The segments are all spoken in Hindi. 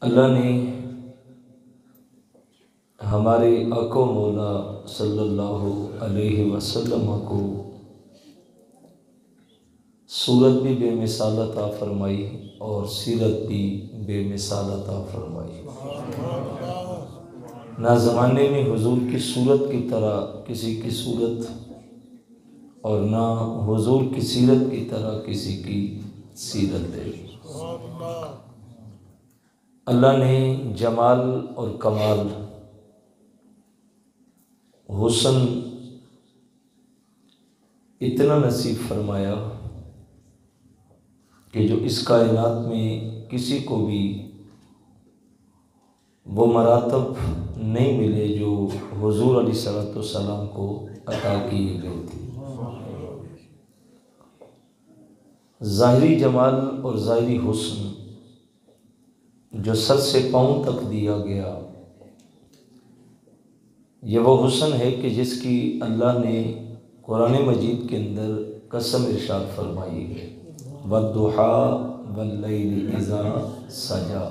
अल्लाह ने हमारे आका मौला सल्लल्लाहु अलैहि वसल्लम को सूरत भी बेमिसाल अता फरमाई और सीरत भी बेमिसाल अता फरमाई। ना ज़माने में हुजूर की सूरत की तरह किसी की सूरत और ना हुजूर की सीरत की तरह किसी की सीरत दे। अल्लाह ने जमाल और कमाल, हुस्न इतना नसीब फरमाया कि जो इस कायनात में किसी को भी वो मरातब नहीं मिले जो हुजूर अलैहिस्सलाम को अता किए गए थे। ज़ाहिरी जमाल और ज़ाहिरी हुस्न जो सर से पाँव तक दिया गया, ये वो हुस्न है कि जिसकी अल्लाह ने कुरान मजीद के अंदर कसम इरशाद फरमाई है, वद्दुहा वल्लैलि इज़ा सजा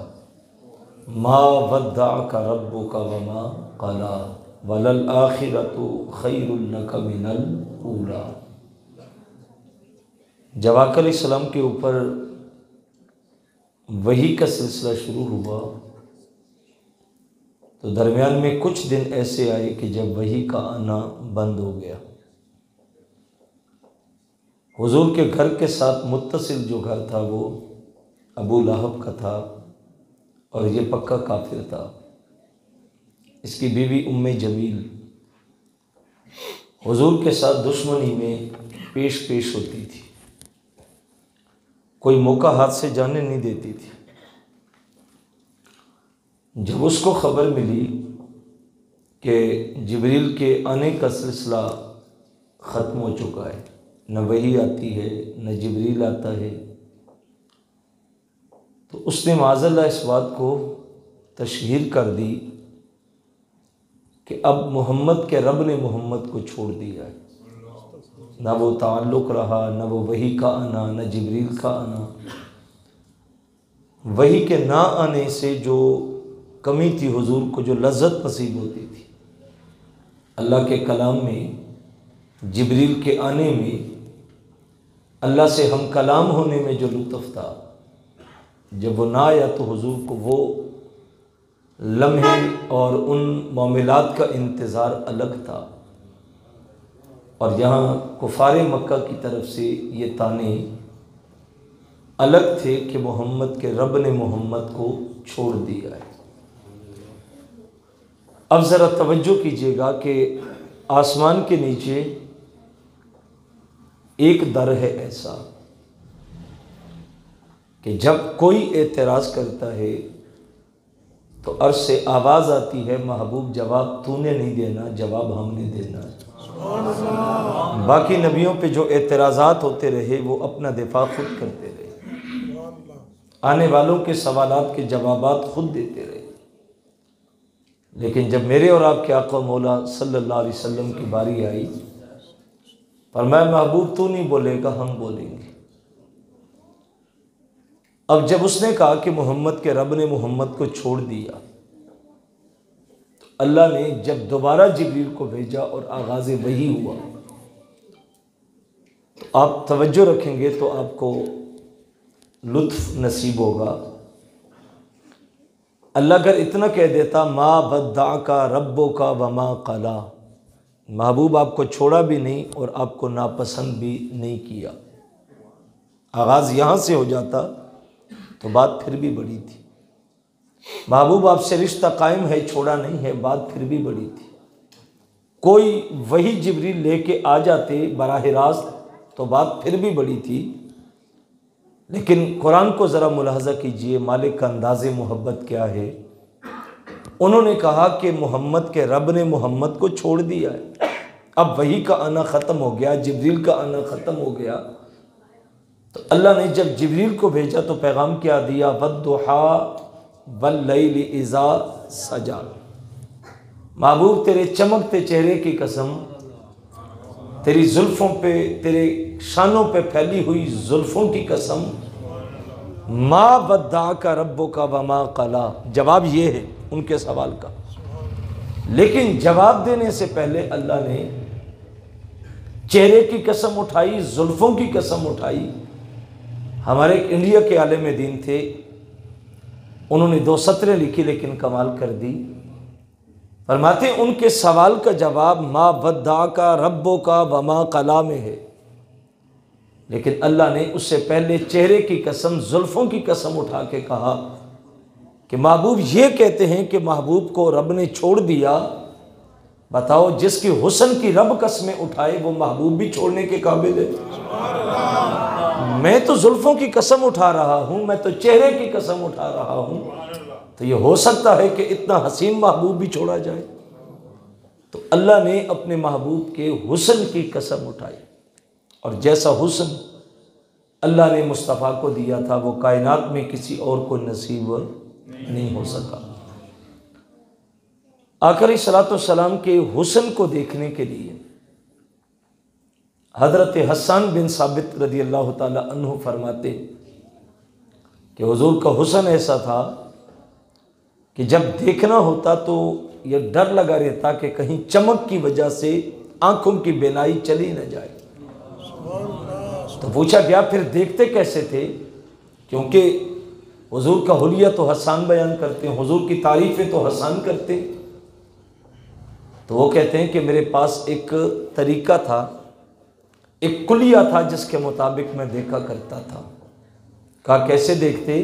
मा वद्दअका रब्बुका वमा क़ला वलल आखिरतु खैरुल लक मिनल ऊला। जब आका अलैहिस्सलाम के ऊपर वही का सिलसिला शुरू हुआ तो दरमियान में कुछ दिन ऐसे आए कि जब वही का आना बंद हो गया। हुजूर के घर के साथ मुत्तसिल जो घर था वो अबू लहब का था और ये पक्का काफिर था। इसकी बीवी उम्मे जमील हुजूर के साथ दुश्मनी में पेश होती थी, कोई मौका हाथ से जाने नहीं देती थी। जब उसको खबर मिली कि जिब्रील के आने का सिलसिला ख़त्म हो चुका है, न वही आती है न जिब्रील आता है, तो उसने माज़अल्लाह इस बात को तशहीर कर दी कि अब मोहम्मद के रब ने मोहम्मद को छोड़ दिया है। ना वो ताल्लुक़ रहा, न वो वही का आना, न जिब्रील का आना। वही के ना आने से जो कमी थी हुजूर को, जो लज्जत नसीब होती थी अल्लाह के कलाम में, जिब्रील के आने में, अल्लाह से हम कलाम होने में जो लुत्फ़ था, जब वो ना आया तो हुजूर को वो लम्हे और उन मामलात का इंतज़ार अलग था। और यहाँ कुफ़ारे मक्का की तरफ से ये ताने अलग थे कि मोहम्मद के रब ने मोहम्मद को छोड़ दिया है। अब ज़रा तवज्जो कीजिएगा कि आसमान के नीचे एक दर है ऐसा कि जब कोई एतराज़ करता है तो अर्श से आवाज़ आती है, महबूब जवाब तूने नहीं देना, जवाब हमने देना है। बाकी नबियों पे जो एतराज़ात होते रहे वो अपना दिफा खुद करते रहे, आने वालों के सवालात के जवाबात खुद देते रहे। लेकिन जब मेरे और आपके आका मौला सल्लल्लाहु अलैहि वसल्लम की बारी आई, फरमाया महबूब तू नहीं बोलेगा, हम बोलेंगे। अब जब उसने कहा कि मोहम्मद के रब ने मोहम्मद को छोड़ दिया, तो अल्लाह ने जब दोबारा जिब्रील को भेजा और आगाज़ वही हुआ, तो आप तवज्जो रखेंगे तो आपको लुत्फ़ नसीब होगा। अल्लाह अगर इतना कह देता, मा वद्दअका रब्बुका वमा क़ला, महबूब आपको छोड़ा भी नहीं और आपको नापसंद भी नहीं किया, आगाज़ यहाँ से हो जाता तो बात फिर भी बड़ी थी। महबूब आपसे रिश्ता कायम है, छोड़ा नहीं है, बात फिर भी बड़ी थी। कोई वही जिब्रील लेके आ जाते बराह रास्त तो बात फिर भी बड़ी थी। लेकिन कुरान को ज़रा मुलाहज़ा कीजिए, मालिक का अंदाज़े मोहब्बत क्या है। उन्होंने कहा कि मोहम्मद के रब ने मोहम्मद को छोड़ दिया है, अब वही का आना ख़त्म हो गया, जिब्रील का आना ख़त्म हो गया। तो अल्लाह ने जब जिब्रील को भेजा तो पैगाम क्या दिया, वद्दुहा वल्लैलि इज़ा सजा। महबूब तेरे चमकते चेहरे की कसम, तेरी जुल्फ़ों पे, तेरे शानों पे फैली हुई जुल्फ़ों की कसम, मा बद्दा का रब्बो का वमा कला, जवाब ये है उनके सवाल का। लेकिन जवाब देने से पहले अल्लाह ने चेहरे की कसम उठाई, जुल्फों की कसम उठाई। हमारे एक इंडिया के आलिम दीन थे, उन्होंने 2 सतरें लिखी लेकिन कमाल कर दी। फरमाते उनके सवाल का जवाब मा बद्दा का रब्बो का वमा कला में है, लेकिन अल्लाह ने उससे पहले चेहरे की कसम, जुल्फों की कसम उठा के कहा कि महबूब ये कहते हैं कि महबूब को रब ने छोड़ दिया। बताओ, जिसकी हुस्न की रब कसमें उठाए वो महबूब भी छोड़ने के काबिल है? मैं तो जुल्फों की कसम उठा रहा हूँ, मैं तो चेहरे की कसम उठा रहा हूँ, तो ये हो सकता है कि इतना हसीन महबूब भी छोड़ा जाए? तो अल्लाह ने अपने महबूब के हुस्न की कसम उठाई, और जैसा हुस्न अल्लाह ने मुस्तफ़ा को दिया था वो कायनात में किसी और को नसीब नहीं हो सका। आखिरी सलातो सलाम के हुस्न को देखने के लिए हज़रत हसन बिन साबित रदी अल्लाह ताला अन्हु फरमाते कि हुजूर का हुस्न ऐसा था कि जब देखना होता तो यह डर लगा रहता कि कहीं चमक की वजह से आंखों की बेनाई चली न जाए। तो पूछा गया फिर देखते कैसे थे? क्योंकि हुजूर का हुलिया तो हसन बयान करते हैं, हुजूर की तारीफ़ें तो हसन करते हैं। तो वो कहते हैं कि मेरे पास एक तरीका था, एक कुलिया था जिसके मुताबिक मैं देखा करता था। कहा कैसे देखते?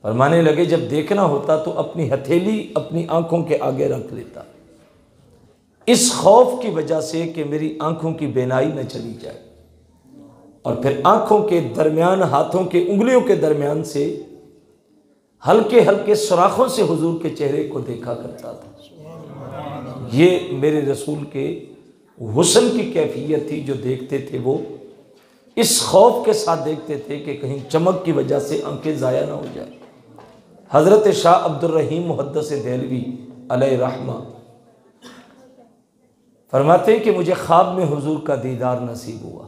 फरमाने लगे जब देखना होता तो अपनी हथेली अपनी आंखों के आगे रख लेता, इस खौफ की वजह से कि मेरी आंखों की बेनाई न चली जाए, और फिर आंखों के दरमियान, हाथों के उंगलियों के दरमियान से हल्के हल्के सुराखों से हुजूर के चेहरे को देखा करता था। ये मेरे रसूल के हुस्न की कैफियत थी, जो देखते थे वो इस खौफ के साथ देखते थे कि कहीं चमक की वजह से आंखें ज़ाया ना हो जाए। हज़रत शाह अब्दुल रहीम मुहद्दिस देहलवी अलैहि रहमा फरमाते हैं कि मुझे ख्वाब में हुजूर का दीदार नसीब हुआ,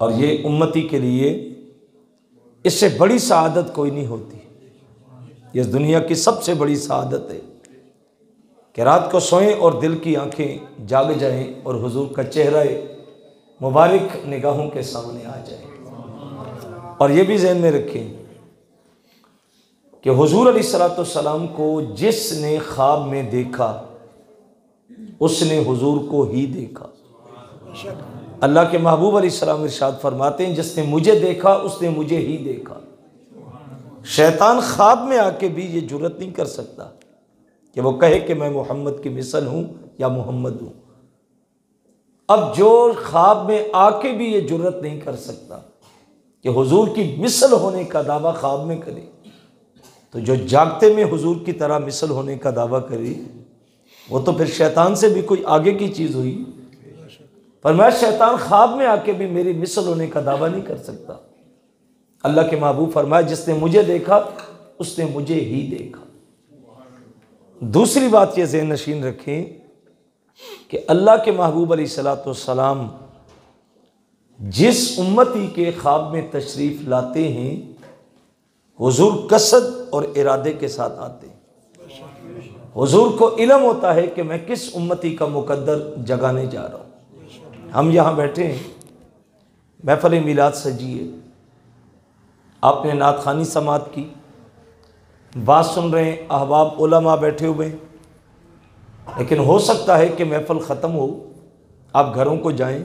और ये उम्मती के लिए इससे बड़ी सआदत कोई नहीं होती। ये दुनिया की सबसे बड़ी सआदत है कि रात को सोएं और दिल की आंखें जाग जाएं और हुजूर का चेहरा मुबारक निगाहों के सामने आ जाए। और ये भी ज़हन में रखें कि हुजूर अलैहिस्सलाम को जिसने ख्वाब में देखा उसने हुजूर को ही देखा। अल्लाह के महबूब अलैहिस्सलाम इरशाद फरमाते हैं जिसने मुझे देखा उसने मुझे ही देखा। शैतान ख्वाब में आके भी ये जुर्रत नहीं कर सकता कि वो कहे कि मैं मोहम्मद की मिसल हूँ या मोहम्मद हूँ। अब जो ख्वाब में आके भी ये जुर्रत नहीं कर सकता कि हुजूर की मिसल होने का दावा ख्वाब में करे, तो जो जागते में हुजूर की तरह मिसल होने का दावा करे वो तो फिर शैतान से भी कोई आगे की चीज़ हुई। पर मैं शैतान ख्वाब में आके भी मेरी मिसल होने का दावा नहीं कर सकता। अल्लाह के महबूब फरमाया जिसने मुझे देखा उसने मुझे ही देखा। दूसरी बात ये ज़हन नशीन रखें कि अल्लाह के महबूब अलैहिस्सलाम जिस उम्मती के ख्वाब में तशरीफ़ लाते हैं हुजूर कसद और इरादे के साथ आते हैं। हुजूर को इल्म होता है कि मैं किस उम्मती का मुकद्दर जगाने जा रहा हूँ। हम यहाँ बैठे हैं, महफ़िल मिलाद सजी है, आपने नात खानी समात की, बात सुन रहे हैं, अहबाब उलमा बैठे हुए हैं, लेकिन हो सकता है कि महफ़िल ख़त्म हो, आप घरों को जाएं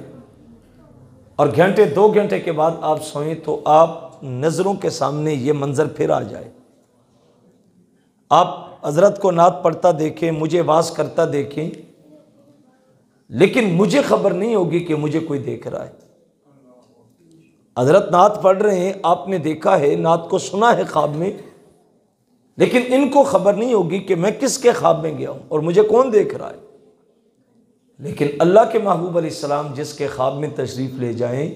और घंटे 2 घंटे के बाद आप सोएं तो आप नज़रों के सामने ये मंज़र फिर आ जाए। आप हज़रत को नात पढ़ता देखें, मुझे वाज़ करता देखें, लेकिन मुझे खबर नहीं होगी कि मुझे कोई देख रहा है। हज़रत नात पढ़ रहे हैं, आपने देखा है, नात को सुना है ख्वाब में, लेकिन इनको खबर नहीं होगी कि मैं किसके ख्वाब में गया हूँ और मुझे कौन देख रहा है। लेकिन अल्लाह के महबूब अलैहिस्सलाम जिसके ख्वाब में तशरीफ़ ले जाएं,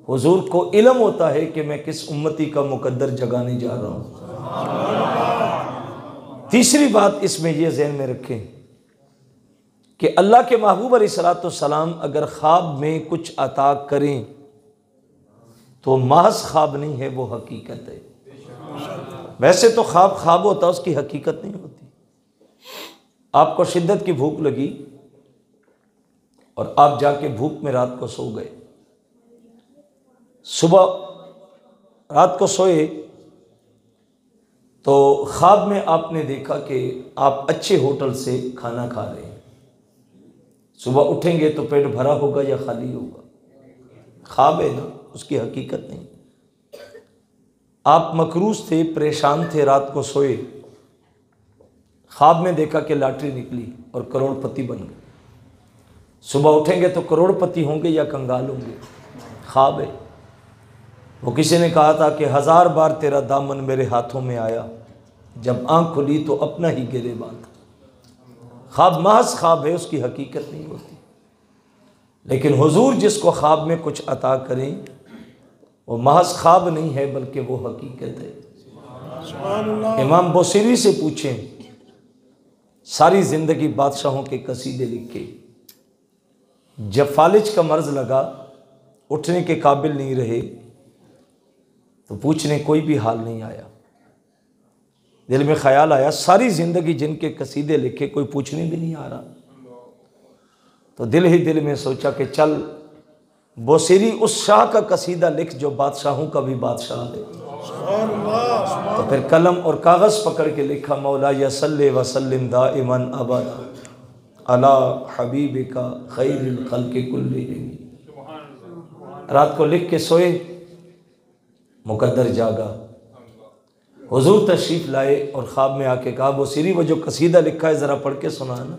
हुजूर को इल्म होता है कि मैं किस उम्मती का मुकद्दर जगाने जा रहा हूँ। तीसरी बात इसमें यह ज़हन में रखें कि अल्लाह के महबूब अलैहिस्सलाम अगर ख्वाब में कुछ अता करें तो महज ख्वाब नहीं है, वो हकीकत है। वैसे तो ख्वाब ख्वाब होता, उसकी हकीकत नहीं होती। आपको शिद्दत की भूख लगी और आप जाके भूख में रात को सो गए। सुबह रात को सोए तो ख्वाब में आपने देखा कि आप अच्छे होटल से खाना खा रहे हैं। सुबह उठेंगे तो पेट भरा होगा या खाली होगा? ख्वाब है ना, उसकी हकीकत नहीं। आप मकरूज थे, परेशान थे, रात को सोए, ख्वाब में देखा कि लॉटरी निकली और करोड़पति बन गए। सुबह उठेंगे तो करोड़पति होंगे या कंगाल होंगे? ख्वाब है। वो किसी ने कहा था कि 1000 बार तेरा दामन मेरे हाथों में आया, जब आंख खुली तो अपना ही गिरेबान था। ख्वाब महज ख्वाब है, उसकी हकीकत नहीं होती। लेकिन हुजूर जिसको ख्वाब में कुछ अता करें, वो महज ख्वाब नहीं है बल्कि वो हकीकत है। इमाम बुसीरी से पूछें, सारी ज़िंदगी बादशाहों के कसीदे लिखे, जब फालिज का मर्ज लगा, उठने के काबिल नहीं रहे, तो पूछने कोई भी हाल नहीं आया। दिल में ख्याल आया, सारी ज़िंदगी जिनके कसीदे लिखे, कोई पूछने भी नहीं आ रहा। तो दिल ही दिल में सोचा कि चल बुसीरी उस शाह का कसीदा लिख जो बादशाहों का भी बादशाह है। तो फिर कलम और कागज़ पकड़ के लिखा, मौला या सल्ले व सल्लिम दाइमन अबदा अला हबीबिका खैरिल खल्क़ि कुल्लिहिम। रात को लिख के सोए, मुकद्दर जागा, हुजूर तशरीफ़ लाए और ख्वाब में आके कहा, बुसीरी वो जो कसीदा लिखा है ज़रा पढ़ के सुनाना।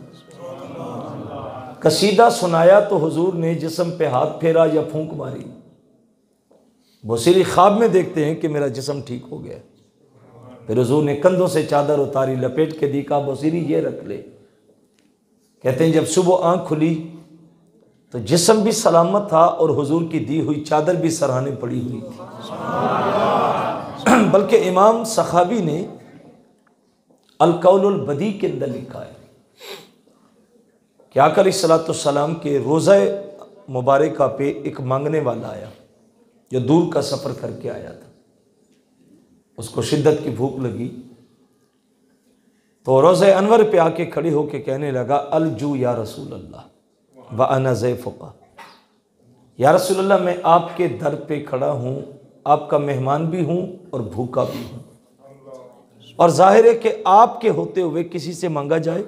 कसीदा सुनाया तो हुजूर ने जिस्म पे हाथ फेरा या फूंक मारी। बुसीरी ख्वाब में देखते हैं कि मेरा जिस्म ठीक हो गया। फिर हुजूर ने कंधों से चादर उतारी, लपेट के दी, कहा बुसीरी ये रख ले। कहते हैं जब सुबह आंख खुली तो जिस्म भी सलामत था और हुजूर की दी हुई चादर भी सरहाने पड़ी हुई थी। बल्कि इमाम सखावी ने अल-कौलुल बदी के अंदर लिखा है कि आका अलैहिस्सलाम के रोज़ा मुबारका पे एक मांगने वाला आया जो दूर का सफ़र करके आया था। उसको शिद्दत की भूख लगी तो रोज़े अनवर पे आके खड़ी होके कहने लगा, अलजू या रसूल अल्लाह व अना ज़ैफ़ुका। या रसूल अल्लाह, मैं आपके दर पे खड़ा हूँ, आपका मेहमान भी हूँ और भूखा भी हूँ, और जाहिर है कि आपके होते हुए किसी से मांगा जाए।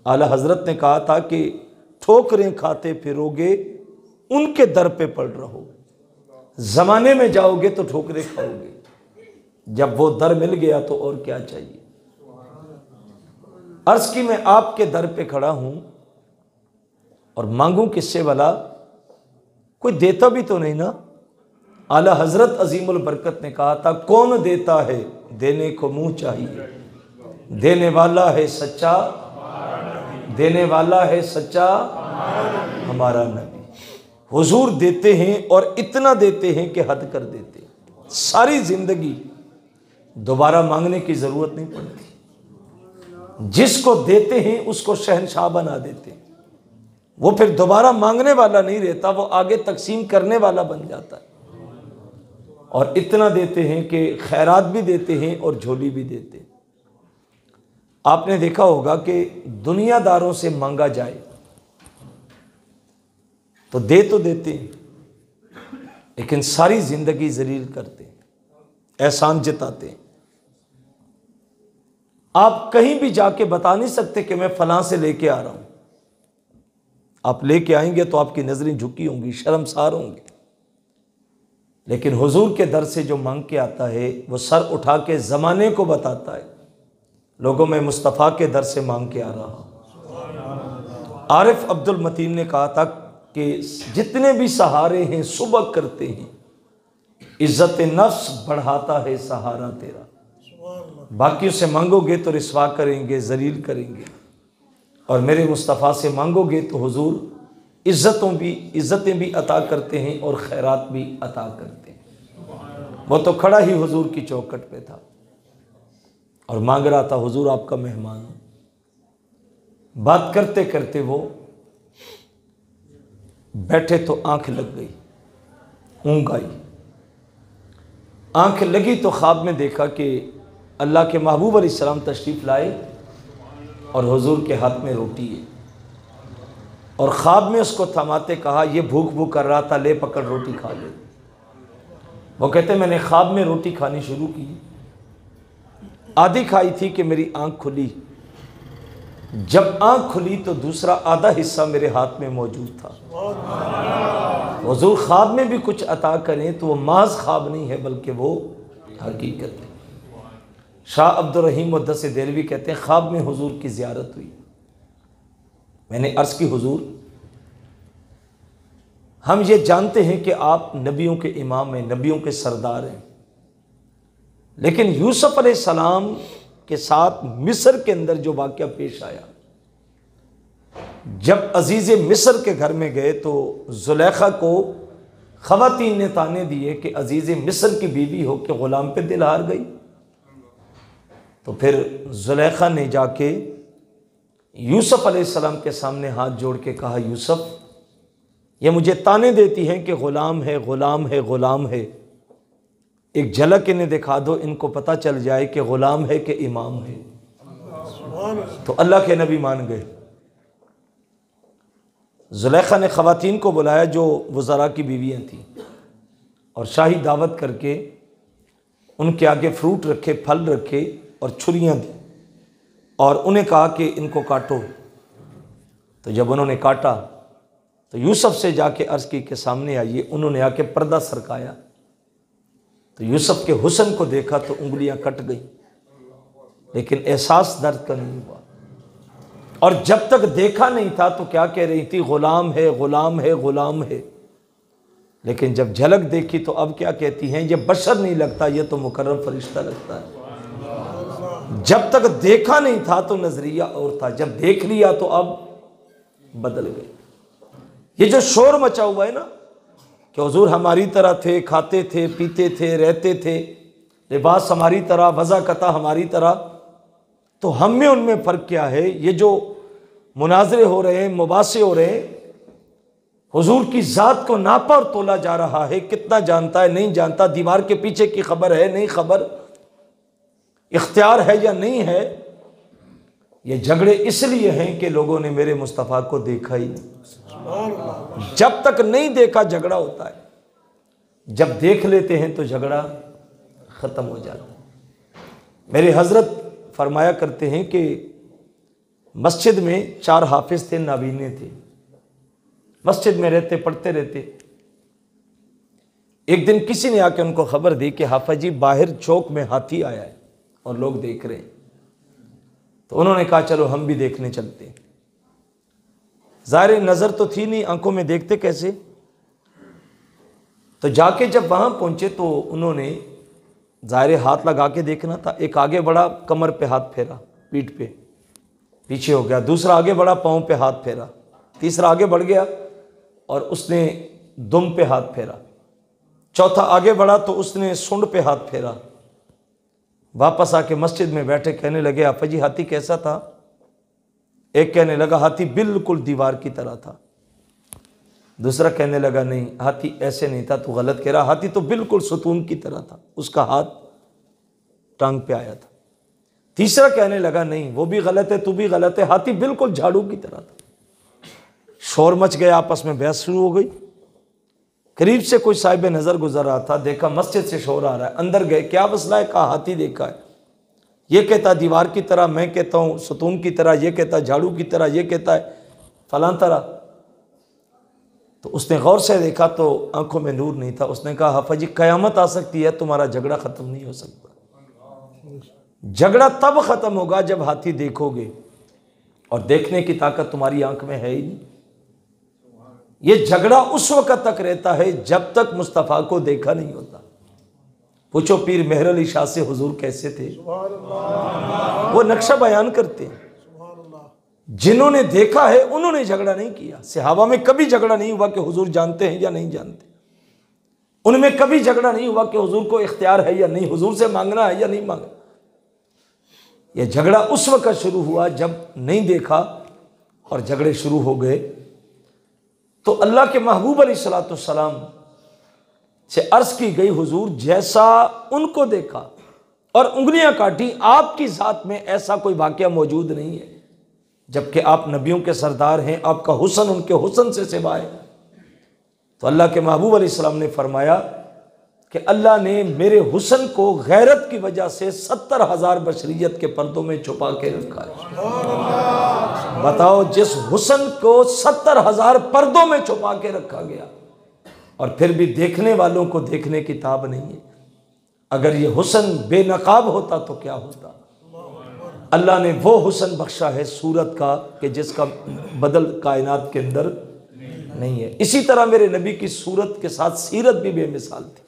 आला हज़रत ने कहा था कि ठोकरें खाते फिरोगे, उनके दर पे पड़ रहो, ज़माने में जाओगे तो ठोकरें खाओगे, जब वो दर मिल गया तो और क्या चाहिए। अर्ज़ की मैं आपके दर पे खड़ा हूँ और मांगूं किससे भला? कोई देता भी तो नहीं ना। आला हज़रत अजीमुल बरकत ने कहा था, कौन देता है देने को मुंह चाहिए, देने वाला है सच्चा, देने वाला है सच्चा हमारा नबी। हुजूर देते हैं और इतना देते हैं कि हद कर देते हैं। सारी ज़िंदगी दोबारा मांगने की ज़रूरत नहीं पड़ती। जिसको देते हैं उसको शहनशाह बना देते हैं। वो फिर दोबारा मांगने वाला नहीं रहता, वो आगे तकसीम करने वाला बन जाता है। और इतना देते हैं कि खैरात भी देते हैं और झोली भी देते हैं। आपने देखा होगा कि दुनियादारों से मांगा जाए तो दे तो देते हैं, लेकिन सारी ज़िंदगी जलील करते हैं, एहसान जताते हैं। आप कहीं भी जाके बता नहीं सकते कि मैं फलां से लेके आ रहा हूं। आप लेके आएंगे तो आपकी नजरें झुकी होंगी, शर्मसार होंगे। लेकिन हुजूर के दर से जो मांग के आता है वो सर उठा के ज़माने को बताता है, लोगों में मुस्तफ़ा के दर से मांग के आ रहा हूं। आरिफ अब्दुल मतीन ने कहा था कि जितने भी सहारे हैं सुबह करते हैं, इज्जत नफ्स बढ़ाता है सहारा तेरा। बाकियों से मांगोगे तो रिस्वा करेंगे, जलील करेंगे, और मेरे मुस्तफ़ा से मांगोगे तो हुजूर इज़्ज़तें भी अता करते हैं और खैरात भी अता करते हैं। वो तो खड़ा ही हुजूर की चौखट पे था और मांग रहा था, हुजूर आपका मेहमान हूं। बात करते करते वो बैठे तो आंख लग गई, ऊँघ आई। आंख लगी तो ख्वाब में देखा कि अल्लाह के महबूब अलैहिस्सलाम तशरीफ़ लाए और हुजूर के हाथ में रोटी है, और ख्वाब में उसको थमाते कहा, ये भूख भूख कर रहा था, ले पकड़ रोटी खा ले। वो कहते मैंने ख्वाब में रोटी खानी शुरू की, आधी खाई थी कि मेरी आंख खुली। जब आंख खुली तो दूसरा आधा हिस्सा मेरे हाथ में मौजूद था। हुजूर ख्वाब में भी कुछ अता करें तो वो माज ख्वाब नहीं है बल्कि वो हकीकत है। शाह अब्दुल रहीम मुद्दसी देलवी कहते हैं ख्वाब में हुजूर की ज़ियारत हुई। मैंने अर्ज़ की, हुजूर हम ये जानते हैं कि आप नबियों के इमाम हैं, नबियों के सरदार हैं, लेकिन यूसुफ अलैहिस्सलाम के साथ मिस्र के अंदर जो वाक़या पेश आया, जब अजीज़ मिस्र के घर में गए तो जुलेखा को ख़वातीन ने ताने दिए कि अजीज़ मिस्र की बीवी हो के ग़ुलाम पे दिल हार गई। तो फिर जुलेखा ने जाके यूसुफ अलैहिस्सलाम के सामने हाथ जोड़ के कहा, यूसुफ ये मुझे ताने देती हैं कि ग़ुलाम है, ग़ुलाम है, ग़ुलाम है, एक झलक इन्हें दिखा दो, इनको पता चल जाए कि ग़ुलाम है कि इमाम है। तो अल्लाह के नबी मान गए। जुलेखा ने ख़वातीन को बुलाया जो वज़रा की बीवियाँ थीं, और शाही दावत करके उनके आगे फ्रूट रखे, फल रखे और छुरियाँ दी, और उन्हें कहा कि इनको काटो। तो जब उन्होंने काटा तो यूसुफ से जाके अर्ज़ की के सामने आइए। उन्होंने आके पर्दा सरकाया तो यूसुफ के हुस्न को देखा तो उंगलियां कट गई, लेकिन एहसास दर्द का नहीं हुआ। और जब तक देखा नहीं था तो क्या कह रही थी, ग़ुलाम है, ग़ुलाम है, ग़ुलाम है। लेकिन जब झलक देखी तो अब क्या कहती हैं, ये बशर नहीं लगता, ये तो मुकर्रम फरिश्ता लगता है। जब तक देखा नहीं था तो नजरिया और था, जब देख लिया तो अब बदल गए। ये जो शोर मचा हुआ है ना कि हुजूर हमारी तरह थे, खाते थे, पीते थे, रहते थे, लिबास हमारी तरह, वज़ा कता हमारी तरह, तो हम में उनमें फ़र्क क्या है। ये जो मुनाजरे हो रहे हैं, मुबासे हो रहे हैं, हुजूर की ज़ात को नापा और तोला जा रहा है, कितना जानता है नहीं जानता, दीवार के पीछे की खबर है नहीं खबर, इख्तियार है या नहीं है। ये झगड़े इसलिए हैं कि लोगों ने मेरे मुस्तफ़ा को देखा ही नहीं। जब तक नहीं देखा झगड़ा होता है, जब देख लेते हैं तो झगड़ा ख़त्म हो जाता है। मेरे हज़रत फरमाया करते हैं कि मस्जिद में 4 हाफिज थे, नाबीने थे, मस्जिद में रहते, पढ़ते रहते। एक दिन किसी ने आके उनको खबर दी कि हाफिज जी बाहर चौक में हाथी आया है और लोग देख रहे हैं। तो उन्होंने कहा चलो हम भी देखने चलते हैं। ज़ाहिर नज़र तो थी नहीं, आंखों में देखते कैसे। तो जाके जब वहाँ पहुँचे तो उन्होंने ज़ाहिर हाथ लगा के देखना था। एक आगे बढ़ा, कमर पे हाथ फेरा, पीठ पे, पीछे हो गया। दूसरा आगे बढ़ा, पाँव पे हाथ फेरा। तीसरा आगे बढ़ गया और उसने दुम पे हाथ फेरा। चौथा आगे बढ़ा तो उसने सूंड पे हाथ फेरा। वापस आके मस्जिद में बैठे, कहने लगे हाफिज जी हाथी कैसा था। एक कहने लगा हाथी बिल्कुल दीवार की तरह था। दूसरा कहने लगा नहीं हाथी ऐसे नहीं था, तू गलत कह रहा, हाथी तो बिल्कुल सुतून की तरह था, उसका हाथ टांग पे आया था। तीसरा कहने लगा नहीं वो भी गलत है, तू भी गलत है, हाथी बिल्कुल झाड़ू की तरह था। शोर मच गया, आपस में बहस शुरू हो गई। करीब से कोई साहिब नज़र गुजर रहा था, देखा मस्जिद से शोर आ रहा है, अंदर गए, क्या मसला है, कहा हाथी देखा है। ये कहता दीवार की तरह, मैं कहता हूँ सुतून की तरह, ये कहता झाड़ू की तरह, ये कहता है फलां तरह। तो उसने गौर से देखा तो आंखों में नूर नहीं था। उसने कहा हाफिज जी क़यामत आ सकती है, तुम्हारा झगड़ा ख़त्म नहीं हो सकता। झगड़ा तब ख़त्म होगा जब हाथी देखोगे, और देखने की ताकत तुम्हारी आंख में है ही नहीं। ये झगड़ा उस वक़्त तक रहता है जब तक मुस्तफ़ा को देखा नहीं होता। पूछो पीर मेहर अली शाह से हुजूर कैसे थे, वो नक्शा बयान करते हैं। जिन्होंने देखा है उन्होंने झगड़ा नहीं किया। सहाबा में कभी झगड़ा नहीं हुआ कि हुजूर जानते हैं या नहीं जानते। उनमें कभी झगड़ा नहीं हुआ कि हुजूर को इख्तियार है या नहीं, हुजूर से मांगना है या नहीं मांगना। यह झगड़ा उस वक़्त शुरू हुआ जब नहीं देखा और झगड़े शुरू हो गए। तो अल्लाह के महबूब अलैहिस्सलाम से अर्ज की गई, हुजूर जैसा उनको देखा और उंगलियां काटी, आपकी ज़ात में ऐसा कोई वाक़या मौजूद नहीं है, जबकि आप नबियों के सरदार हैं, आपका हुस्न उनके हुस्न से सिवा है। तो अल्लाह के महबूब अलैहिस्सलाम ने फरमाया कि अल्लाह ने मेरे हुस्न को गैरत की वजह से 70,000 बशरियत के पर्दों में छुपा के रखा है। बताओ, जिस हुस्न को 70,000 पर्दों में छुपा के रखा गया और फिर भी देखने वालों को देखने की ताब नहीं है। अगर ये हुस्न बेनकाब होता तो क्या होता। अल्लाह ने वो हुस्न बख्शा है सूरत का कि जिसका बदल कायनात के अंदर नहीं है। इसी तरह मेरे नबी की सूरत के साथ सीरत भी बेमिसाल थी।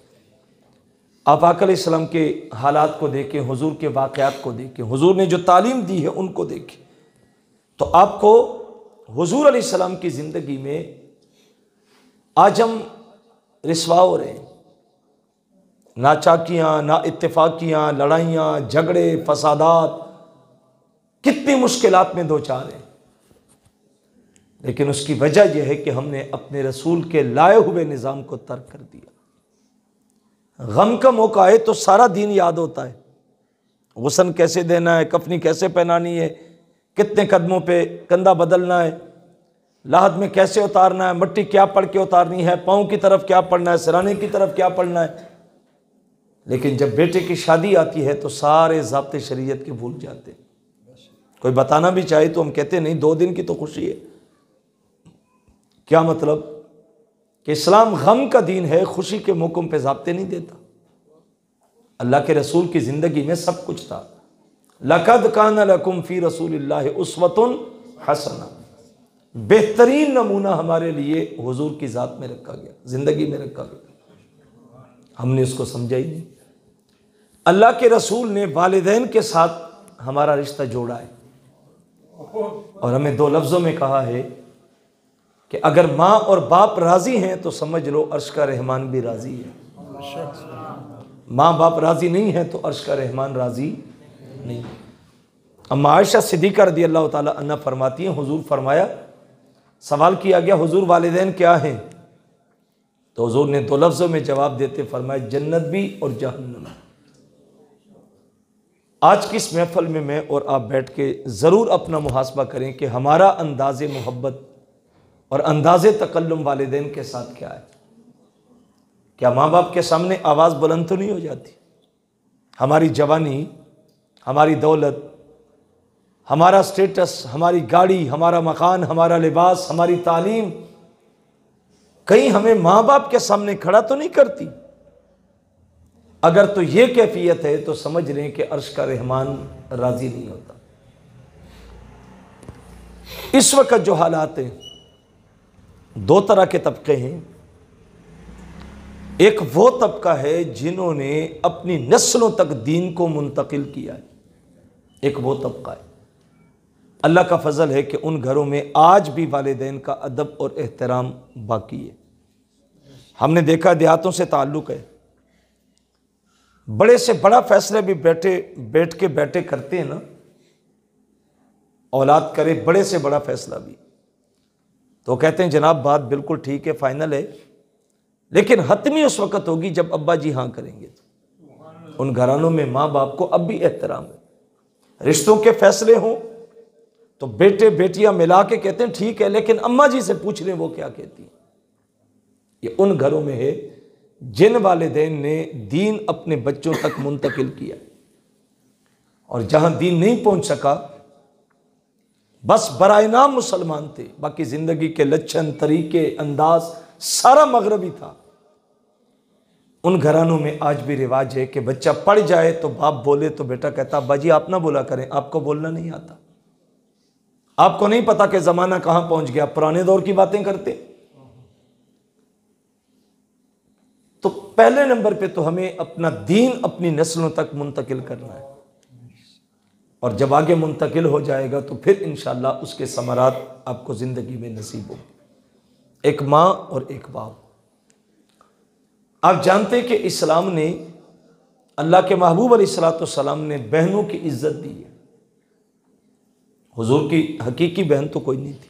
आप आका अलैहिस्सलाम के हालात को देखें, हुजूर के वाक़यात को देखें, हुजूर ने जो तालीम दी है उनको देखें, तो आपको हुजूर अलैहिस्सलाम की ज़िंदगी में आज हम रिसवा हो रहे हैं। ना चाकियाँ, ना इत्तेफाकियाँ, लड़ाइयाँ, झगड़े, फसादात, कितनी मुश्किलात में दो चार हैं। लेकिन उसकी वजह यह है कि हमने अपने रसूल के लाए हुए निज़ाम को तर्क कर दिया। गम का मौका आए तो सारा दीन याद होता है, गुस्ल कैसे देना है, कफनी कैसे पहनानी है, कितने कदमों पे कंधा बदलना है, लाहद में कैसे उतारना है, मट्टी क्या पढ़ के उतारनी है, पाँव की तरफ क्या पढ़ना है, सिराने की तरफ क्या पढ़ना है। लेकिन जब बेटे की शादी आती है तो सारे ज़ाब्ते शरीयत के भूल जाते हैं। कोई बताना भी चाहे तो हम कहते नहीं 2 दिन की तो खुशी है। क्या मतलब कि इस्लाम गम का दीन है, खुशी के मौक़ों पे ज़ाब्ते नहीं देता। अल्लाह के रसूल की ज़िंदगी में सब कुछ था। लक़द कान लकुम फ़ी रसूलिल्लाहि उस्वतुन हसना, बेहतरीन नमूना हमारे लिए हुजूर की ज़ात में रखा गया, ज़िंदगी में रखा गया। हमने उसको समझा ही नहीं। अल्लाह के रसूल ने वालिदैन के साथ हमारा रिश्ता जोड़ा है और हमें 2 लफ्ज़ों में कहा है कि अगर माँ और बाप राज़ी हैं तो समझ लो अर्श का रहमान भी राज़ी है। माँ बाप राज़ी नहीं है तो अर्श का रहमान राज़ी नहीं। अम्मा आयशा सिद्दीक़ा रज़ी अल्लाह ताला अन्हा फरमाती हैं, हुजूर फरमाया, सवाल किया गया हुजूर वालिदैन क्या हैं, तो हुजूर ने 2 लफ्ज़ों में जवाब देते फरमाया, जन्नत भी और जहन्नम। आज की इस महफ़िल में मैं और आप बैठ के ज़रूर अपना मुहासबा करें कि हमारा अंदाज़े मोहब्बत और अंदाज़े तकल्लुम वालिदैन के साथ क्या है। क्या माँ बाप के सामने आवाज़ बुलंद तो नहीं हो जाती। हमारी जवानी, हमारी दौलत, हमारा स्टेटस, हमारी गाड़ी, हमारा मकान, हमारा लिबास, हमारी तालीम कहीं हमें माँ बाप के सामने खड़ा तो नहीं करती। अगर तो ये कैफियत है तो समझ लें कि अर्श का रहमान राज़ी नहीं होता। इस वक्त जो हालात हैं, 2 तरह के तबके हैं। एक वो तबका है जिन्होंने अपनी नस्लों तक दीन को मुंतकिल किया है, एक वो तबका है। अल्लाह का फजल है कि उन घरों में आज भी वालिदैन का अदब और एहतराम बाकी है। हमने देखा देहातों से ताल्लुक़ है, बड़े से बड़ा फैसला भी बैठे करते हैं ना, औलाद करे बड़े से बड़ा फैसला भी, तो कहते हैं जनाब बात बिल्कुल ठीक है, फाइनल है, लेकिन हतमी उस वक़्त होगी जब अब्बा जी हाँ करेंगे। तो उन घरानों में माँ बाप को अब भी एहतराम है। रिश्तों के फैसले हों तो बेटे बेटियां मिला के कहते हैं ठीक है, लेकिन अम्मा जी से पूछ लें वो क्या कहती हैं। ये उन घरों में है जिन वालिदैन ने दीन अपने बच्चों तक मुंतकिल किया, और जहां दीन नहीं पहुंच सका बस बराए नाम मुसलमान थे, बाकी जिंदगी के लक्षण, तरीके, अंदाज सारा मगरबी था। उन घरानों में आज भी रिवाज है कि बच्चा पढ़ जाए तो बाप बोले तो बेटा कहता अब्बा जी आप ना बोला करें, आपको बोलना नहीं आता, आपको नहीं पता कि जमाना कहां पहुंच गया, पुराने दौर की बातें करते। तो पहले नंबर पे तो हमें अपना दीन अपनी नस्लों तक मुंतकिल करना है, और जब आगे मुंतकिल हो जाएगा तो फिर इंशाअल्लाह उसके समरात आपको ज़िंदगी में नसीब होंगे। एक माँ और एक बाप। आप जानते हैं कि इस्लाम ने, अल्लाह के महबूब अलैहिस्सलाम ने बहनों की इज्जत दी है। हुजूर की हकीकी बहन तो कोई नहीं थी,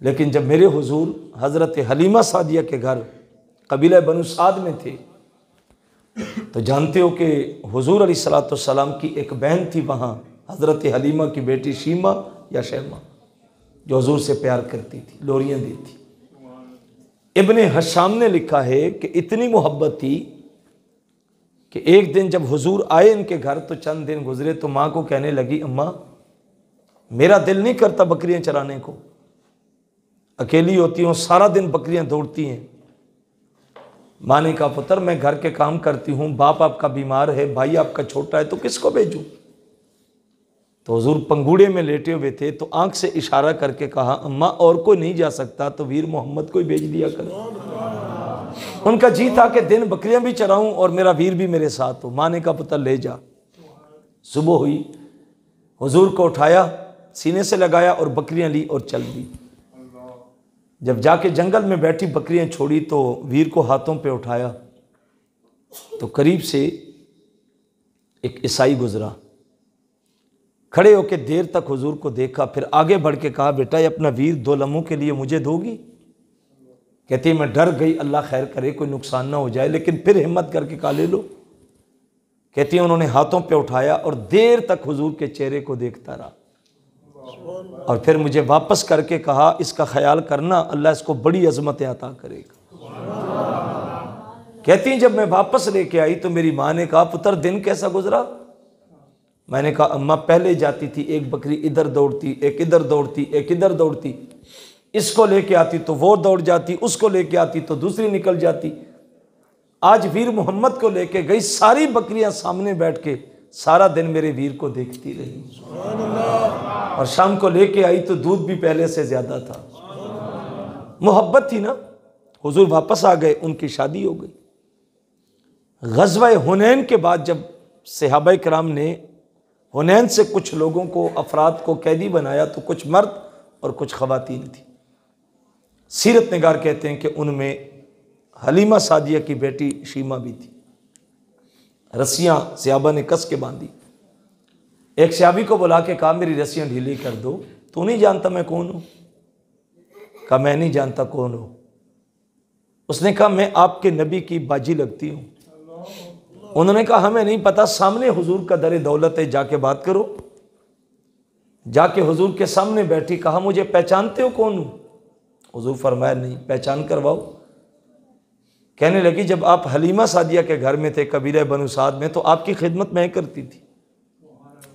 लेकिन जब मेरे हुजूर हज़रत हलीमा सादिया के घर कबीला बनु साद में थे। तो जानते हो कि हुजूर अलैहिस्सलाम की एक बहन थी वहाँ, हज़रत हलीमा की बेटी शीमा या शैमा, जो हुजूर से प्यार करती थी, लोरियाँ देती। इब्ने हशाम ने लिखा है कि इतनी मोहब्बत थी कि एक दिन जब हुजूर आए इनके घर तो चंद दिन गुजरे तो माँ को कहने लगी, अम्मा मेरा दिल नहीं करता बकरियां चराने को, अकेली होती हूँ, सारा दिन बकरियां दौड़ती हैं। माँ ने कहा, पुत्र मैं घर के काम करती हूँ, बाप आपका बीमार है, भाई आपका छोटा है, तो किसको भेजूं? तो हुजूर पंगूड़े में लेटे हुए थे तो आंख से इशारा करके कहा, अम्मा और कोई नहीं जा सकता तो वीर मोहम्मद को ही भेज दिया करो। उनका जी था कि दिन बकरियां भी चराऊं और मेरा वीर भी मेरे साथ हो। माँ ने कहा, पुत्र ले जा। सुबह हुई, हुजूर को उठाया, सीने से लगाया और बकरियां ली और चल दी। जब जाके जंगल में बैठी बकरियां छोड़ी तो वीर को हाथों पे उठाया तो करीब से एक ईसाई गुजरा, खड़े होकर देर तक हुजूर को देखा, फिर आगे बढ़ के कहा, बेटा ये अपना वीर 2 लम्हों के लिए मुझे दोगी? कहती मैं डर गई, अल्लाह खैर करे कोई नुकसान ना हो जाए, लेकिन फिर हिम्मत करके कहा ले लो। कहती है उन्होंने हाथों पे उठाया और देर तक हुजूर के चेहरे को देखता रहा और फिर मुझे वापस करके कहा, इसका ख्याल करना, अल्लाह इसको बड़ी अजमतें अता करेगा। कहती जब मैं वापस लेके आई तो मेरी माँ ने कहा, पुत्र दिन कैसा गुजरा? मैंने कहा, अम्मा पहले जाती थी, एक बकरी इधर दौड़ती, एक इधर दौड़ती, एक इधर दौड़ती, इसको लेके आती तो वो दौड़ जाती, उसको लेके आती तो दूसरी निकल जाती। आज वीर मोहम्मद को लेके गई, सारी बकरियां सामने बैठ के सारा दिन मेरे वीर को देखती रही और शाम को लेके आई तो दूध भी पहले से ज्यादा था। मोहब्बत थी ना। हुजूर वापस आ गए, उनकी शादी हो गई। ग़ज़वा हुनैन के बाद जब सहाबा किराम ने हुनैन से कुछ लोगों को, अफराद को कैदी बनाया तो कुछ मर्द और कुछ ख़वातीन थी। सीरत निगार कहते हैं कि उनमें हलीमा सादिया की बेटी शीमा भी थी। रस्सियाँ सहाबा ने कस के बांधी। एक सहाबी को बुला के कहा, मेरी रस्सियाँ ढीली कर दो। तू नहीं जानता मैं कौन हूँ? कहा मैं नहीं जानता कौन हो। उसने कहा मैं आपके नबी की बाजी लगती हूँ। उन्होंने कहा हमें नहीं पता, सामने हुजूर का दर दौलत है, जाके बात करो। जाके हुजूर के सामने बैठी, कहा मुझे पहचानते हो कौन हूँ? हुजूर फरमाया नहीं। पहचान करवाओ। कहने लगी जब आप हलीमा सादिया के घर में थे कबीला बनु साद में, तो आपकी खिदमत मैं करती थी।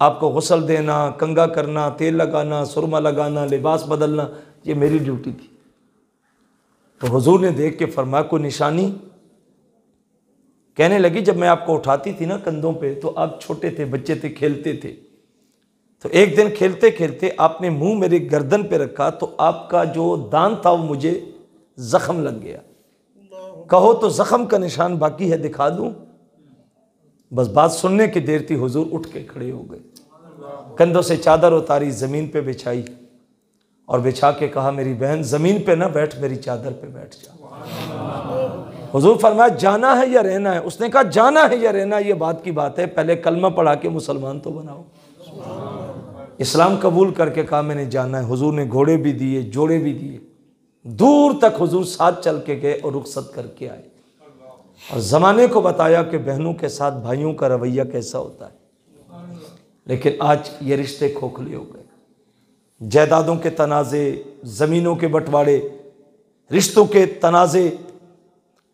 आपको गुस्ल देना, कंगा करना, तेल लगाना, सुरमा लगाना, लिबास बदलना, ये मेरी ड्यूटी थी। तो हुजूर ने देख के फरमाया कोई निशानी? कहने लगी जब मैं आपको उठाती थी ना कंधों पे तो आप छोटे थे, बच्चे थे, खेलते थे। तो एक दिन खेलते खेलते आपने मुंह मेरी गर्दन पे रखा तो आपका जो दांत था वो मुझे जख्म लग गया। कहो तो जख्म का निशान बाकी है, दिखा दूं? बस बात सुनने की देर थी, हुजूर उठ के खड़े हो गए, कंधों से चादर उतारी, ज़मीन पे बिछाई और बिछा के कहा मेरी बहन ज़मीन पे ना बैठ, मेरी चादर पे बैठ जा। हुजूर फरमाया जाना है या रहना है? उसने कहा जाना है या रहना ये बात की बात है, पहले कलमा पढ़ा के मुसलमान तो बनाओ। इस्लाम कबूल करके कहा मैंने जाना है। हुजूर ने घोड़े भी दिए, जोड़े भी दिए, दूर तक हुजूर साथ चल के गए और रुखसत करके आए और ज़माने को बताया कि बहनों के साथ भाइयों का रवैया कैसा होता है। लेकिन आज ये रिश्ते खोखले हो गए। जायदादों के तनाज़े, ज़मीनों के बंटवारे, रिश्तों के तनाज़े,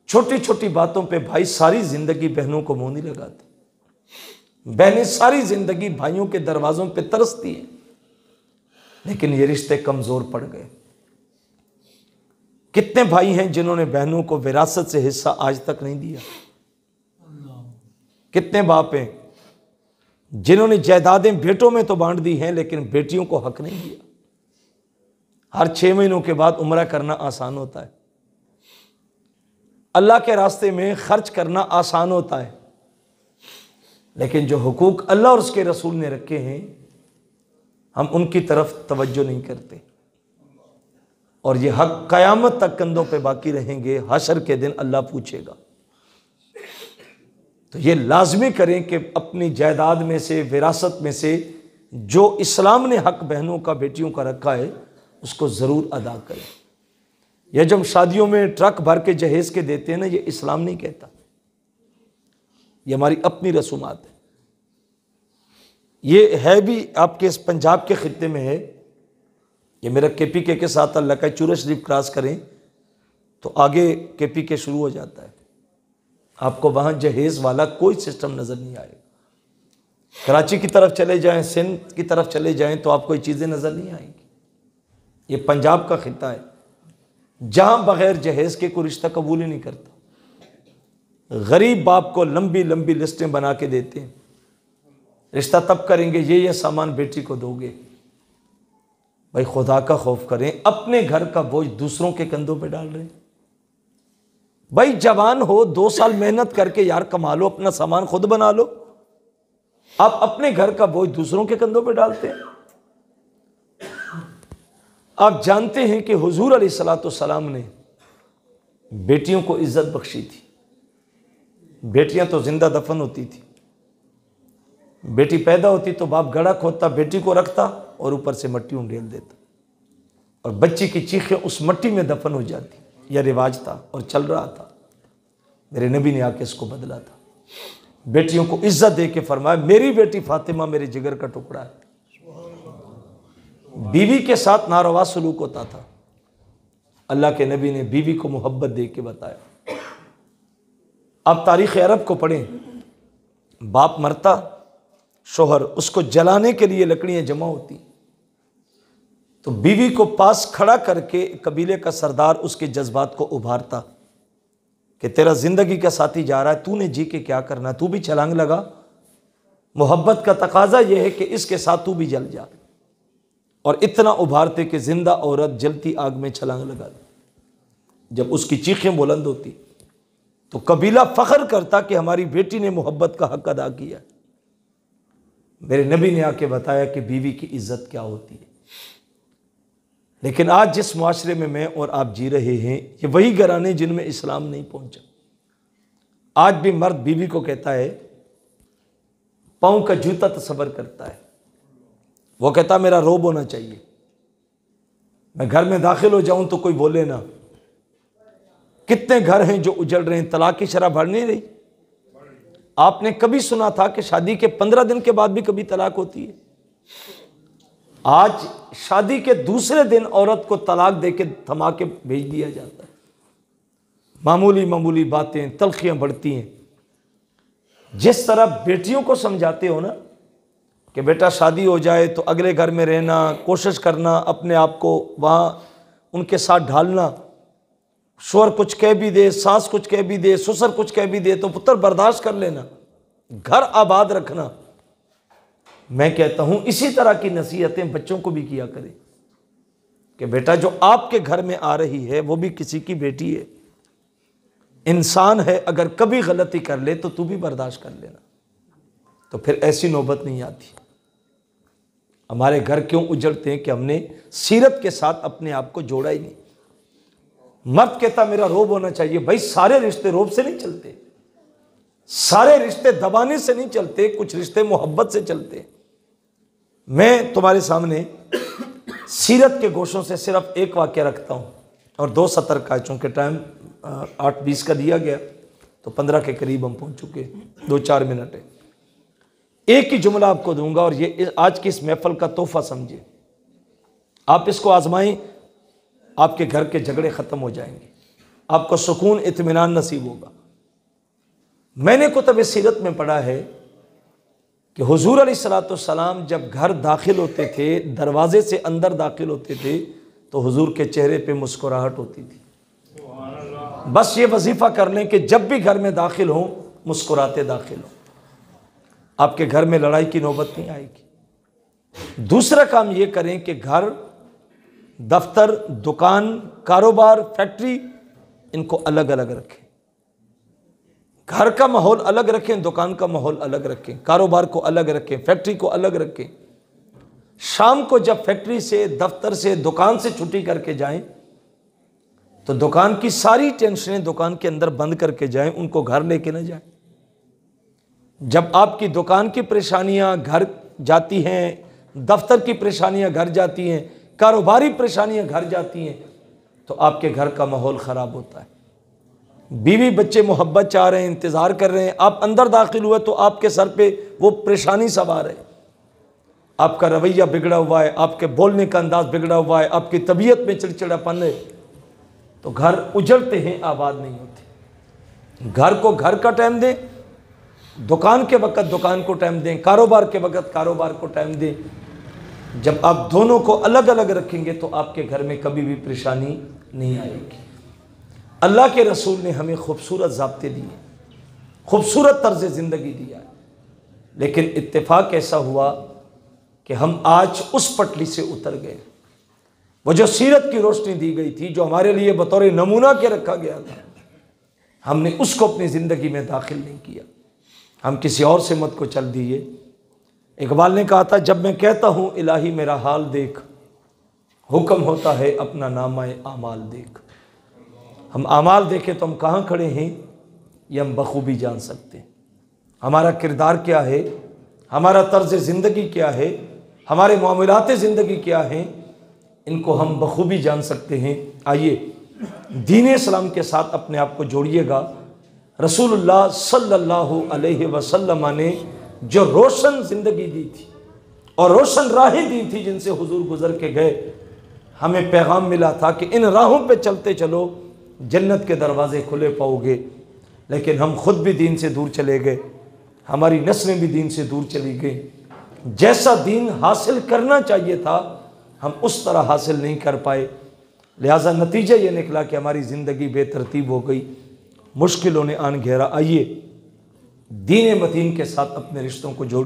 छोटी छोटी बातों पे भाई सारी ज़िंदगी बहनों को मुँह नहीं लगाते, बहनें सारी ज़िंदगी भाइयों के दरवाज़ों पे तरसती हैं, लेकिन ये रिश्ते कमज़ोर पड़ गए। कितने भाई हैं जिन्होंने बहनों को विरासत से हिस्सा आज तक नहीं दिया? कितने बाप हैं जिन्होंने जायदादें बेटों में तो बांट दी हैं लेकिन बेटियों को हक नहीं दिया? हर 6 महीनों के बाद उम्रा करना आसान होता है, अल्लाह के रास्ते में खर्च करना आसान होता है, लेकिन जो हुकूक अल्लाह और उसके रसूल ने रखे हैं हम उनकी तरफ तवज्जो नहीं करते और ये हक क़यामत तक कंधों पे बाकी रहेंगे। हशर के दिन अल्लाह पूछेगा। तो ये लाजमी करें कि अपनी जायदाद में से, विरासत में से जो इस्लाम ने हक बहनों का, बेटियों का रखा है उसको ज़रूर अदा करें। या जब शादियों में ट्रक भर के जहेज के देते हैं ना, ये इस्लाम नहीं कहता, ये हमारी अपनी रसूमात है। ये है भी आपके इस पंजाब के खित्ते में है। ये मेरा KPK के साथ अल्लाह का चूरा शरीफ क्रॉस करें तो आगे KPK शुरू हो जाता है। आपको वहाँ जहेज़ वाला कोई सिस्टम नज़र नहीं आएगा। कराची की तरफ चले जाएं, सिंध की तरफ चले जाएं तो आपको ये चीज़ें नज़र नहीं आएंगी। ये पंजाब का खित्ता है जहाँ बग़ैर जहेज़ के कोई रिश्ता कबूल ही नहीं करता। गरीब बाप को लंबी लंबी लिस्टें बना के देते हैं, रिश्ता तब करेंगे ये सामान बेटी को दोगे। भाई खुदा का खौफ करें, अपने घर का बोझ दूसरों के कंधों पे डाल रहे हैं। भाई जवान हो, 2 साल मेहनत करके यार कमा लो, अपना सामान खुद बना लो। आप अपने घर का बोझ दूसरों के कंधों पे डालते हैं। आप जानते हैं कि हुजूर अलैहिस्सलाम ने बेटियों को इज्जत बख्शी थी। बेटियां तो जिंदा दफन होती थी। बेटी पैदा होती तो बाप गड़ा खोदता, बेटी को रखता और ऊपर से मट्टी उंडेल देता, और बच्ची की चीखें उस मट्टी में दफन हो जाती। यह रिवाज था और चल रहा था। मेरे नबी ने आके इसको बदला था। बेटियों को इज्जत दे के फरमाया, मेरी बेटी फातिमा मेरे जिगर का टुकड़ा है। बीवी के साथ नारवा सलूक होता था। अल्लाह के नबी ने बीवी को मोहब्बत दे के बताया। अब तारीख़ अरब को पढ़ें, बाप मरता, शोहर उसको जलाने के लिए लकड़ियां जमा होती, तो बीवी को पास खड़ा करके कबीले का सरदार उसके जज्बात को उभारता कि तेरा जिंदगी का साथी जा रहा है, तूने जी के क्या करना, तू भी छलांग लगा। मोहब्बत का तकाजा यह है कि इसके साथ तू भी जल जा। और इतना उभारते कि जिंदा औरत जलती आग में छलांग लगा दे। जब उसकी चीखें बुलंद होती तो कबीला फख्र करता कि हमारी बेटी ने मोहब्बत का हक अदा किया। मेरे नबी ने आके बताया कि बीवी की इज्जत क्या होती है। लेकिन आज जिस मुआशरे में मैं और आप जी रहे हैं, ये वही घराने जिनमें इस्लाम नहीं पहुंचा। आज भी मर्द बीवी को कहता है, पाँव का जूता तसव्वुर करता है। वो कहता मेरा रोब होना चाहिए, मैं घर में दाखिल हो जाऊं तो कोई बोले ना। कितने घर हैं जो उजड़ रहे हैं, तलाक की शरह बढ़ नहीं रही। आपने कभी सुना था कि शादी के 15 दिन के बाद भी कभी तलाक होती है? आज शादी के दूसरे दिन औरत को तलाक देके थमा के भेज दिया जाता है। मामूली मामूली बातें, तलखियां बढ़ती हैं। जिस तरह बेटियों को समझाते हो ना कि बेटा शादी हो जाए तो अगले घर में रहना, कोशिश करना अपने आप को वहाँ उनके साथ ढालना, शोहर कुछ कह भी दे, सास कुछ कह भी दे, ससुर कुछ कह भी दे तो पुत्र बर्दाश्त कर लेना, घर आबाद रखना। मैं कहता हूँ इसी तरह की नसीहतें बच्चों को भी किया करें कि बेटा जो आपके घर में आ रही है वो भी किसी की बेटी है, इंसान है, अगर कभी गलती कर ले तो तू भी बर्दाश्त कर लेना, तो फिर ऐसी नौबत नहीं आती। हमारे घर क्यों उजड़ते हैं कि हमने सीरत के साथ अपने आप को जोड़ा ही नहीं। मर्द कहता मेरा रोब होना चाहिए। भाई सारे रिश्ते रोब से नहीं चलते, सारे रिश्ते दबाने से नहीं चलते, कुछ रिश्ते मोहब्बत से चलते। मैं तुम्हारे सामने सीरत के गोशों से सिर्फ एक वाक़या रखता हूँ और 2 सतर का, चूँकि टाइम 8:20 का दिया गया तो 15 के करीब हम पहुँच चुके, 2-4 मिनट है। एक ही जुमला आपको दूंगा और ये आज की इस महफल का तोहफा समझिए। आप इसको आजमाएं, आपके घर के झगड़े ख़त्म हो जाएंगे, आपको सुकून इत्मीनान नसीब होगा। मैंने कुतुब सीरत में पढ़ा है कि हुजूर अलैहिस्सलाम जब घर दाखिल होते थे, दरवाजे से अंदर दाखिल होते थे तो हुजूर के चेहरे पे मुस्कुराहट होती थी। बस ये वजीफ़ा कर लें कि जब भी घर में दाखिल हों मुस्कुराते दाखिल हों, आपके घर में लड़ाई की नौबत नहीं आएगी। दूसरा काम ये करें कि घर, दफ्तर, दुकान, कारोबार, फैक्ट्री, इनको अलग अलग रखें। घर का माहौल अलग रखें, दुकान का माहौल अलग रखें, कारोबार को अलग रखें, फैक्ट्री को अलग रखें। शाम को जब फैक्ट्री से, दफ्तर से, दुकान से छुट्टी करके जाएं तो दुकान की सारी टेंशनें दुकान के अंदर बंद करके जाएं, उनको घर लेके ना जाएं। जब आपकी दुकान की परेशानियां घर जाती हैं, दफ्तर की परेशानियां घर जाती हैं, कारोबारी परेशानियां घर जाती हैं, तो आपके घर का माहौल ख़राब होता है। बीवी बच्चे मोहब्बत चाह रहे हैं, इंतज़ार कर रहे हैं, आप अंदर दाखिल हुए तो आपके सर पे वो परेशानी सवार है, आपका रवैया बिगड़ा हुआ है, आपके बोलने का अंदाज़ बिगड़ा हुआ है, आपकी तबीयत में चिड़चिड़ापन है, तो घर उजड़ते हैं, आबाद नहीं होते। घर को घर का टाइम दें, दुकान के वक्त दुकान को टाइम दें, कारोबार के वक्त कारोबार को टाइम दें। जब आप दोनों को अलग अलग रखेंगे तो आपके घर में कभी भी परेशानी नहीं आएगी। अल्लाह के रसूल ने हमें खूबसूरत ज़ाब्ते दिए, खूबसूरत तर्ज़ ज़िंदगी दिया है, लेकिन इत्तेफाक ऐसा हुआ कि हम आज उस पटली से उतर गए। वो जो सीरत की रोशनी दी गई थी, जो हमारे लिए बतौर नमूना के रखा गया था, हमने उसको अपनी ज़िंदगी में दाखिल नहीं किया। हम किसी और सिमत को चल दिए। इकबाल ने कहा था, जब मैं कहता हूँ इलाही मेरा हाल देख, हुक्म होता है अपना नामाए आमाल देख। हम आमाल देखें तो हम कहाँ खड़े हैं ये हम बखूबी जान सकते हैं। हमारा किरदार क्या है, हमारा तर्ज ज़िंदगी क्या है, हमारे मामलात ज़िंदगी क्या हैं, इनको हम बखूबी जान सकते हैं। आइए दीन इस्लाम के साथ अपने आप को जोड़िएगा। रसूलुल्लाह सल्लल्लाहु अलैहि वसल्लम ने जो रोशन ज़िंदगी दी थी और रोशन राहें दी थी जिनसे हुजूर गुज़र के गए, हमें पैगाम मिला था कि इन राहों पे चलते चलो, जन्नत के दरवाज़े खुले पाओगे। लेकिन हम खुद भी दीन से दूर चले गए, हमारी नस्लें भी दीन से दूर चली गई। जैसा दीन हासिल करना चाहिए था हम उस तरह हासिल नहीं कर पाए। लिहाजा नतीजा ये निकला कि हमारी ज़िंदगी बेतरतीब हो गई, मुश्किलों ने आन घेरा। आइए दीन मतीन के साथ अपने रिश्तों को जोड़िए।